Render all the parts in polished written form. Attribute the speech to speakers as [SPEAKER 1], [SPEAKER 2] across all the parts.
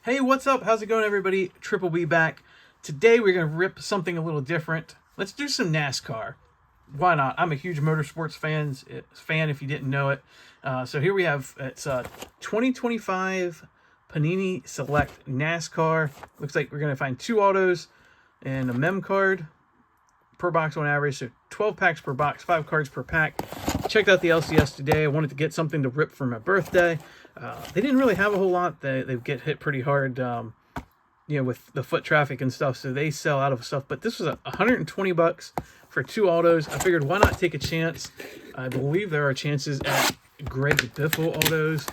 [SPEAKER 1] Hey, what's up? How's it going, everybody? Triple B back. Today we're going to rip something a little different. Let's do some NASCAR. Why not? I'm a huge motorsports fan if you didn't know it. So here we have, it's 2025 Panini Select NASCAR. Looks like we're going to find 2 autos and a mem card per box on average. So 12 packs per box, 5 cards per pack. Checked out the LCS today. I wanted to get something to rip for my birthday. They didn't really have a whole lot. They get hit pretty hard, with the foot traffic and stuff, so they sell out of stuff. But this was $120 for 2 autos. I figured, why not take a chance? I believe there are chances at Greg Biffle autos.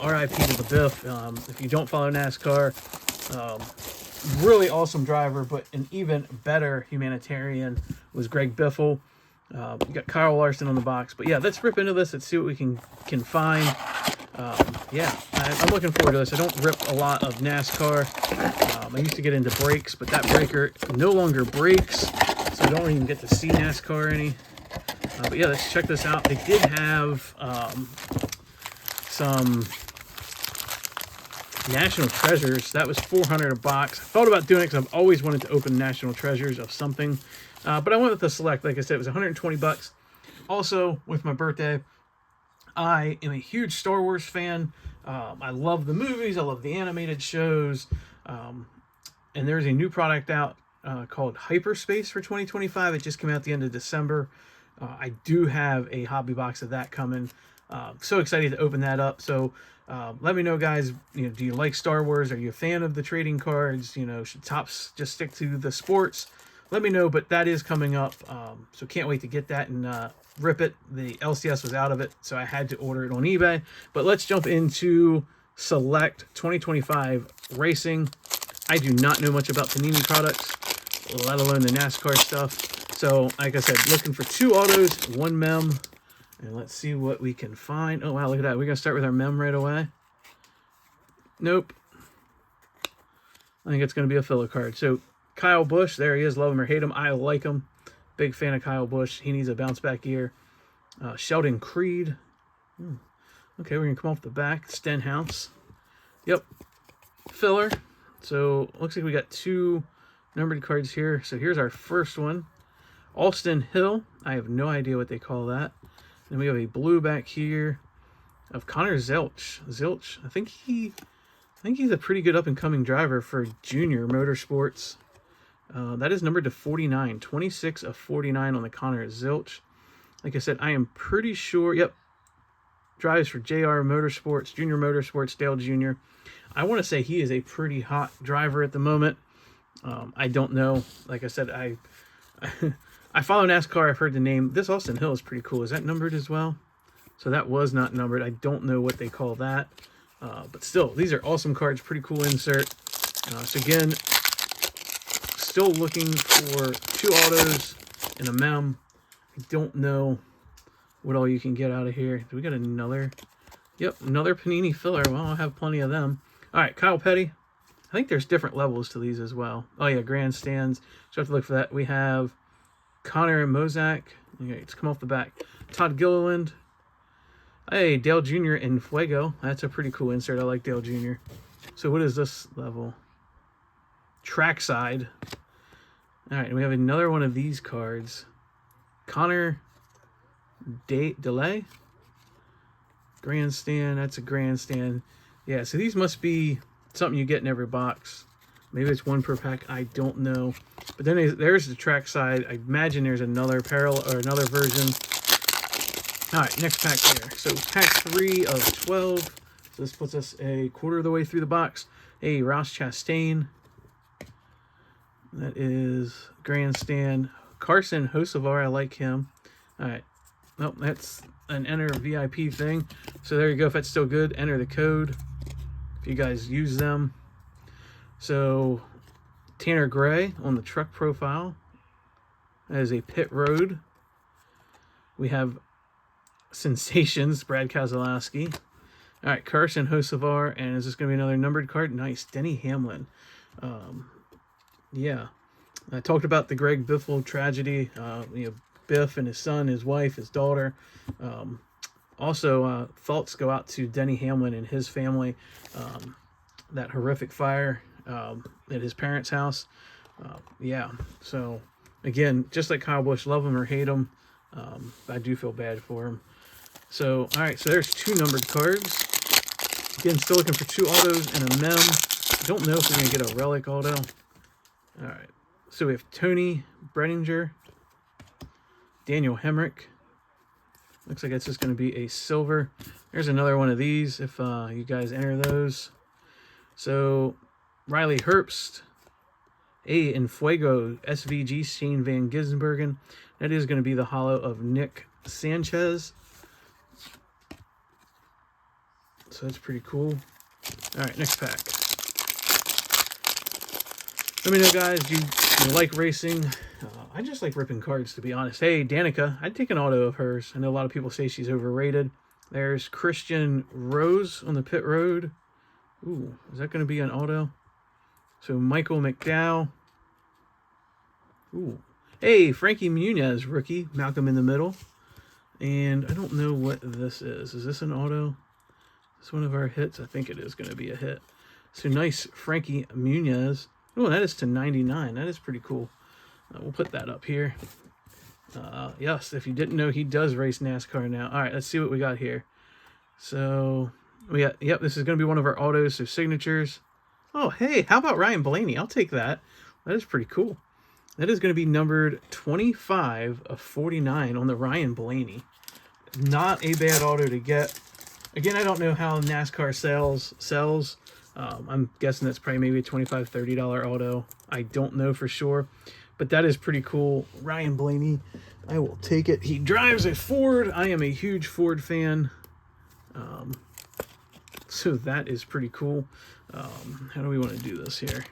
[SPEAKER 1] RIP to the Biff. If you don't follow NASCAR, really awesome driver, but an even better humanitarian was Greg Biffle. You got Kyle Larson on the box. But yeah, let's rip into this. Let's see what we can find. I'm looking forward to this. I don't rip a lot of NASCAR. I used to get into brakes, but that breaker no longer breaks, so I don't even get to see NASCAR any. But yeah, let's check this out. They did have some National Treasures. That was $400 a box. I thought about doing it because I've always wanted to open National Treasures of something. But I went with the Select. Like I said, it was $120. Also, with my birthday, I am a huge Star Wars fan. I love the movies. I love the animated shows. And there's a new product out called Hyperspace for 2025. It just came out at the end of December. I do have a hobby box of that coming. So excited to open that up. So let me know, guys. Do you like Star Wars? Are you a fan of the trading cards? Should Topps just stick to the sports? Let me know, but that is coming up. So can't wait to get that and rip it. The LCS was out of it, so I had to order it on eBay. But let's jump into Select 2025 Racing. I do not know much about Panini products, let alone the NASCAR stuff. So, like I said, looking for 2 autos, 1 mem. And let's see what we can find. Oh, wow, look at that. We're going to start with our mem right away. Nope. I think it's going to be a filler card. So, Kyle Busch, there he is. Love him or hate him. I like him. Big fan of Kyle Busch. He needs a bounce back year. Sheldon Creed. Okay, we're going to come off the back. Stenhouse. Yep. Filler. So, looks like we got 2 numbered cards here. So, here's our first one. Austin Hill. I have no idea what they call that. Then we have a blue back here of Connor Zilch. I think he's a pretty good up-and-coming driver for Junior Motorsports. That is numbered to 49. 26 of 49 on the Connor Zilch. Like I said, I am pretty sure. Yep. Drives for JR Motorsports, Junior Motorsports, Dale Jr. I want to say he is a pretty hot driver at the moment. I don't know. Like I said, I follow NASCAR. I've heard the name. This Austin Hill is pretty cool. Is that numbered as well? So that was not numbered. I don't know what they call that. But still, these are awesome cards. Pretty cool insert. So again, still looking for 2 autos and a mem. I don't know what all you can get out of here. Do we got another? Yep, another Panini filler. Well, I'll have plenty of them. All right, Kyle Petty. I think there's different levels to these as well. Oh, yeah, grandstands. So I have to look for that. We have Connor Mozak. Okay, let's come off the back. Todd Gilliland. Hey, Dale Jr. in Fuego. That's a pretty cool insert. I like Dale Jr. So what is this level? Trackside. All right, and we have another one of these cards. Connor Delay. Grandstand. That's a grandstand. Yeah, so these must be something you get in every box. Maybe it's 1 per pack. I don't know. But then there's the trackside. I imagine there's another parallel or another version. All right, next pack here. So pack 3 of 12. So this puts us a quarter of the way through the box. Hey, Ross Chastain. That is grandstand. Carson Hocevar, I like him. All right. Nope, that's an enter VIP thing. So there you go. If that's still good, enter the code if you guys use them. So Tanner Gray on the truck profile. That is a pit road. We have Sensations, Brad Keselowski. All right, Carson Hocevar. And is this going to be another numbered card? Nice. Denny Hamlin. Yeah. I talked about the Greg Biffle tragedy. Biff and his son, his wife, his daughter. Also, thoughts go out to Denny Hamlin and his family. that horrific fire at his parents' house. Yeah, so again, just like Kyle Busch, love him or hate him, I do feel bad for him. So, all right, so there's 2 numbered cards. Again, still looking for 2 autos and a mem. Don't know if we're going to get a relic auto. All right, so we have Tony Brenninger, Daniel Hemrick. Looks like it's just going to be a silver. There's another one of these if you guys enter those. So, Riley Herbst, A in Fuego, SVG, Shane Van Gisbergen. That is going to be the holo of Nick Sanchez. So that's pretty cool. All right, next pack. Let me know, guys, do you like racing? I just like ripping cards, to be honest. Hey, Danica, I'd take an auto of hers. I know a lot of people say she's overrated. There's Christian Rose on the pit road. Ooh, is that going to be an auto? So Michael McDowell. Ooh. Hey, Frankie Muniz, rookie. Malcolm in the middle. And I don't know what this is. Is this an auto? Is this one of our hits? I think it is going to be a hit. So nice Frankie Muniz. Oh, that is to 99. That is pretty cool. We'll put that up here. Yes, if you didn't know, he does race NASCAR now. All right, let's see what we got here. So we got, yep, this is going to be one of our autos, so signatures. Oh, hey, how about Ryan Blaney? I'll take that. That is pretty cool. That is going to be numbered 25 of 49 on the Ryan Blaney. Not a bad auto to get. Again, I don't know how NASCAR sells. I'm guessing that's probably maybe a $25, $30 auto. I don't know for sure. But that is pretty cool. Ryan Blaney, I will take it. He drives a Ford. I am a huge Ford fan. So that is pretty cool. How do we want to do this here?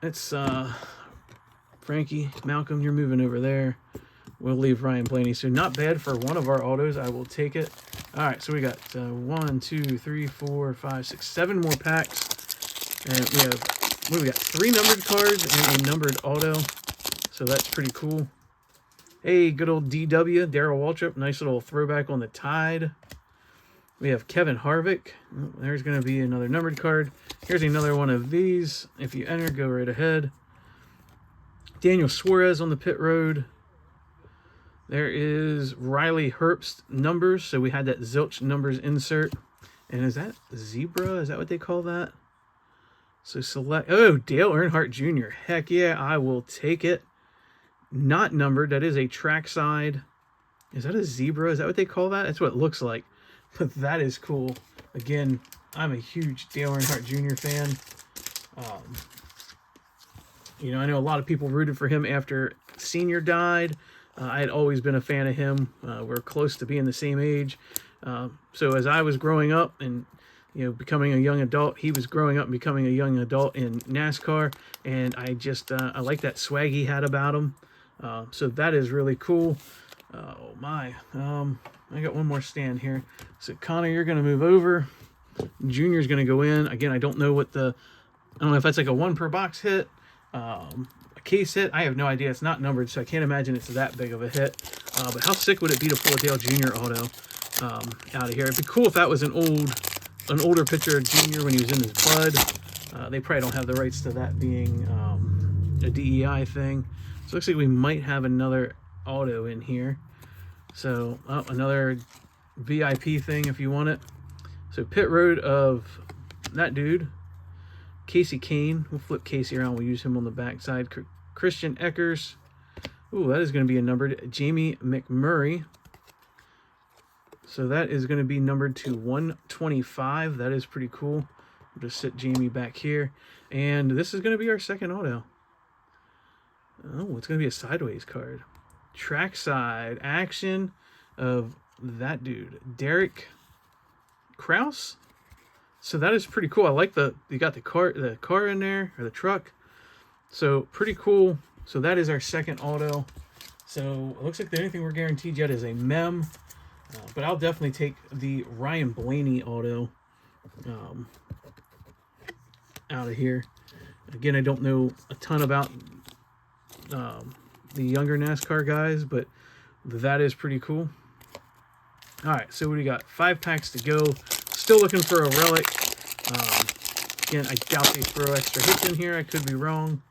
[SPEAKER 1] It's Frankie, Malcolm, you're moving over there. We'll leave Ryan Blaney. So not bad for one of our autos. I will take it. All right, so we got 1, 2, 3, 4, 5, 6, 7 more packs. And we have, what do we got? 3 numbered cards and a numbered auto. So that's pretty cool. Hey, good old DW, Darrell Waltrip. Nice little throwback on the Tide. We have Kevin Harvick. There's going to be another numbered card. Here's another one of these. If you enter, go right ahead. Daniel Suarez on the pit road. There is Riley Herbst numbers. So we had that zilch numbers insert. And is that zebra? Is that what they call that? So select. Oh, Dale Earnhardt Jr. Heck yeah, I will take it. Not numbered. That is a trackside. Is that a zebra? Is that what they call that? That's what it looks like. But that is cool. Again, I'm a huge Dale Earnhardt Jr. fan. You know, I know a lot of people rooted for him after Senior died. I had always been a fan of him. We're close to being the same age. So as I was growing up and, you know, becoming a young adult, he was growing up and becoming a young adult in NASCAR. And I just, I like that swag he had about him. So that is really cool. Oh my. I got one more stand here. So Connor, you're going to move over. Junior's going to go in. Again, I don't know if that's like a 1 per box hit. A case hit, I have no idea. It's not numbered, so I can't imagine it's that big of a hit. But how sick would it be to pull a Dale Jr. auto out of here? It'd be cool if that was an older picture of Jr. when he was in his bud. They probably don't have the rights to that being a DEI thing. So it looks like we might have another auto in here. So another VIP thing if you want it. So pit road of that dude. Casey Kane. We'll flip Casey around. We'll use him on the backside. Christian Eckers. Ooh, that is going to be a numbered. Jamie McMurray. So that is going to be numbered to 125. That is pretty cool. We'll just sit Jamie back here. And this is going to be our second auto. Oh, it's going to be a sideways card. Trackside action of that dude. Derek Kraus. So that is pretty cool. I like you got the car in there, or the truck. So pretty cool. So that is our second auto. So it looks like the only thing we're guaranteed yet is a mem. But I'll definitely take the Ryan Blaney auto out of here. Again, I don't know a ton about the younger NASCAR guys, but that is pretty cool. All right, so we got 5 packs to go. Still looking for a relic. Again, I doubt they throw extra hits in here. I could be wrong.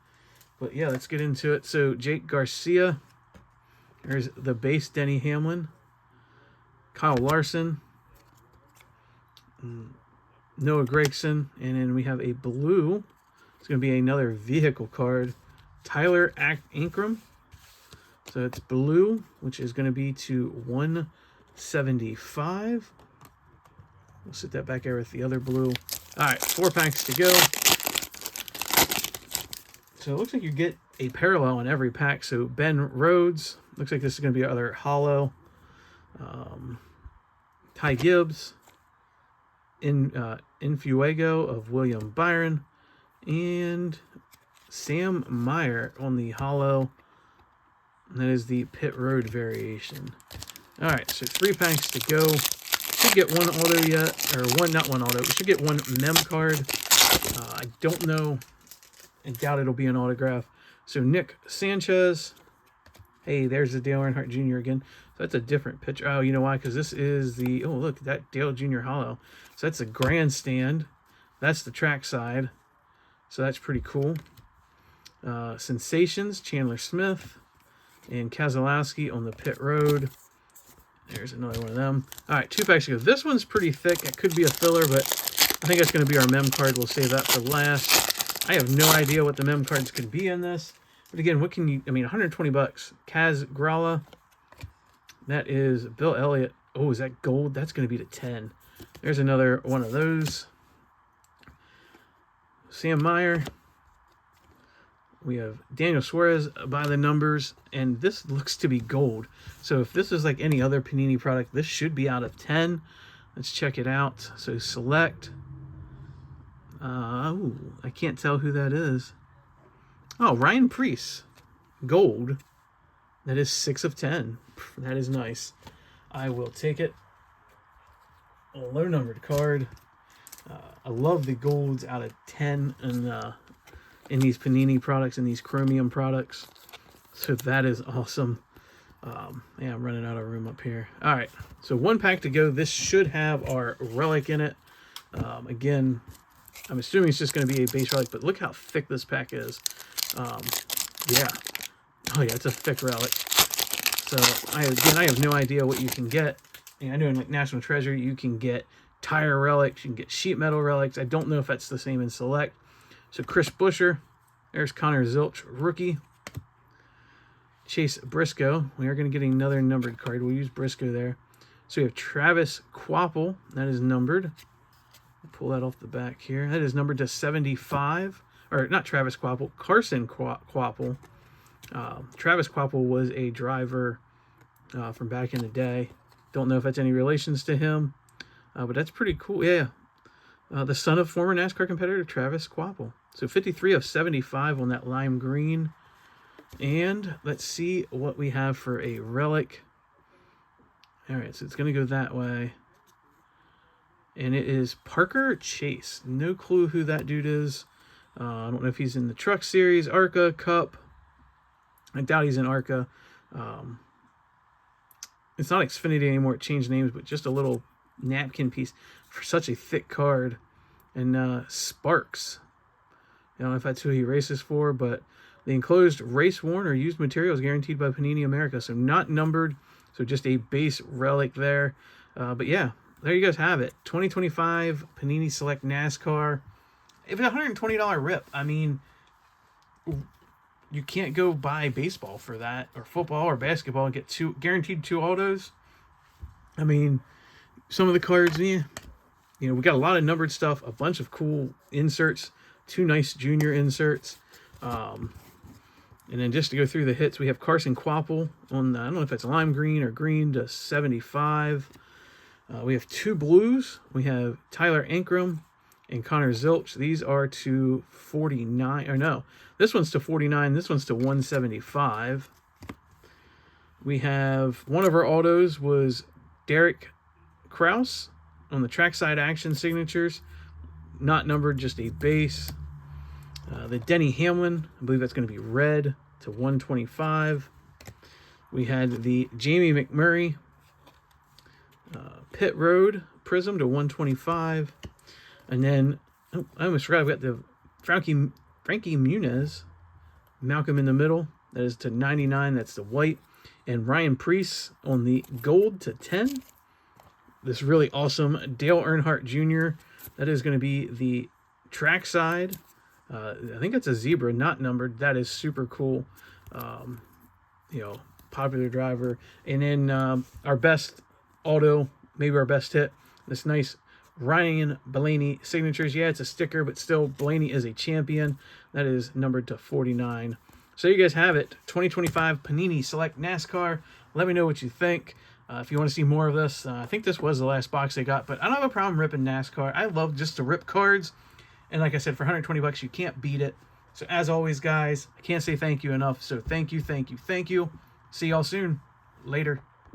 [SPEAKER 1] But yeah, let's get into it. So Jake Garcia. There's the base Denny Hamlin. Kyle Larson. Noah Gragson. And then we have a blue. It's going to be another vehicle card. Tyler Ankrum. So it's blue, which is going to be to 175. We'll sit that back there with the other blue. All right, 4 packs to go. So it looks like you get a parallel in every pack. So Ben Rhodes. Looks like this is going to be other hollow. Ty Gibbs. Infuego of William Byron. And Sam Meyer on the hollow. And that is the pit road variation. All right, so 3 packs to go. Should get one auto yet, or one, not one auto. We should get one mem card. I don't know. I doubt it'll be an autograph. So Nick Sanchez. Hey, there's the Dale Earnhardt Jr. again. So that's a different picture. Oh, you know why? Because this is the, oh, look, that Dale Jr. hollow. So that's the grandstand. That's the track side. So that's pretty cool. Sensations, Chandler Smith. And Keselowski on the pit road. There's another one of them. All right, 2 packs to go. This one's pretty thick. It could be a filler, but I think that's going to be our mem card. We'll save that for last. I have no idea what the mem cards could be in this. But again, what can you... I mean, 120 bucks. Kaz Grala. That is Bill Elliott. Oh, is that gold? That's going to be to 10. There's another one of those. Sam Meyer. We have Daniel Suarez by the numbers, and this looks to be gold. So if this is like any other Panini product, this should be out of 10. Let's check it out. So select. Ooh, I can't tell who that is. Oh, Ryan Preece. Gold. That is 6 of 10. That is nice. I will take it. A low numbered card. I love the golds out of 10 and in these Panini products and these Chromium products. So that is awesome. Yeah, I'm running out of room up here. All right, so 1 pack to go. This should have our relic in it. Again, I'm assuming it's just going to be a base relic, but look how thick this pack is. Yeah. Oh yeah, it's a thick relic. So I have no idea what you can get. I know in like National Treasure you can get tire relics, you can get sheet metal relics. I don't know if that's the same in Select. So Chris Buescher, there's Connor Zilch, rookie. Chase Briscoe. We are going to get another numbered card. We'll use Briscoe there. So we have Travis Quapple. That is numbered. Pull that off the back here. That is numbered to 75. Or not Travis Quapple, Carson Quapple. Travis Quapple was a driver from back in the day. Don't know if that's any relations to him. But that's pretty cool. Yeah. The son of former NASCAR competitor Travis Quapple. So 53 of 75 on that lime green. And let's see what we have for a relic. All right, so it's going to go that way. And it is Parker Chase. No clue who that dude is. I don't know if he's in the Truck Series, ARCA, Cup. I doubt he's in ARCA. It's not Xfinity anymore. It changed names, but just a little napkin piece for such a thick card. And Sparks. I don't know if that's who he races for, but the enclosed race worn or used material is guaranteed by Panini America. So not numbered, so just a base relic there. But yeah, there you guys have it. 2025 Panini Select NASCAR. If it's a $120 rip, I mean, you can't go buy baseball for that, or football or basketball, and get guaranteed 2 autos. I mean, some of the cards, yeah, you know, we got a lot of numbered stuff, a bunch of cool inserts, 2 nice junior inserts. And then just to go through the hits, we have Carson Quapple on the, I don't know if it's lime green or green to 75. We have 2 blues. We have Tyler Ankrum and Connor Zilch. These are to 49. Or no, this one's to 49. This one's to 175. We have one of our autos was Derek Kraus on the trackside action signatures. Not numbered, just a base. The Denny Hamlin, I believe that's going to be red to 125. We had the Jamie McMurray Pit Road Prism to 125. And then Oh, I almost forgot. I've got the Frankie Muniz, Malcolm in the middle. That is to 99. That's the white. And Ryan Preece on the gold to 10. This really awesome Dale Earnhardt Jr. That is going to be the trackside. I think it's a zebra, not numbered. That is super cool. You know, popular driver. And then our best auto, maybe our best hit, this nice Ryan Blaney signatures. Yeah, it's a sticker, but still, Blaney is a champion. That is numbered to 49. So you guys have it. 2025 Panini Select NASCAR. Let me know what you think. If you want to see more of this, I think this was the last box I got, but I don't have a problem ripping NASCAR. I love just to rip cards. And like I said, for 120 bucks, you can't beat it. So as always, guys, I can't say thank you enough. So thank you, thank you, thank you. See y'all soon. Later.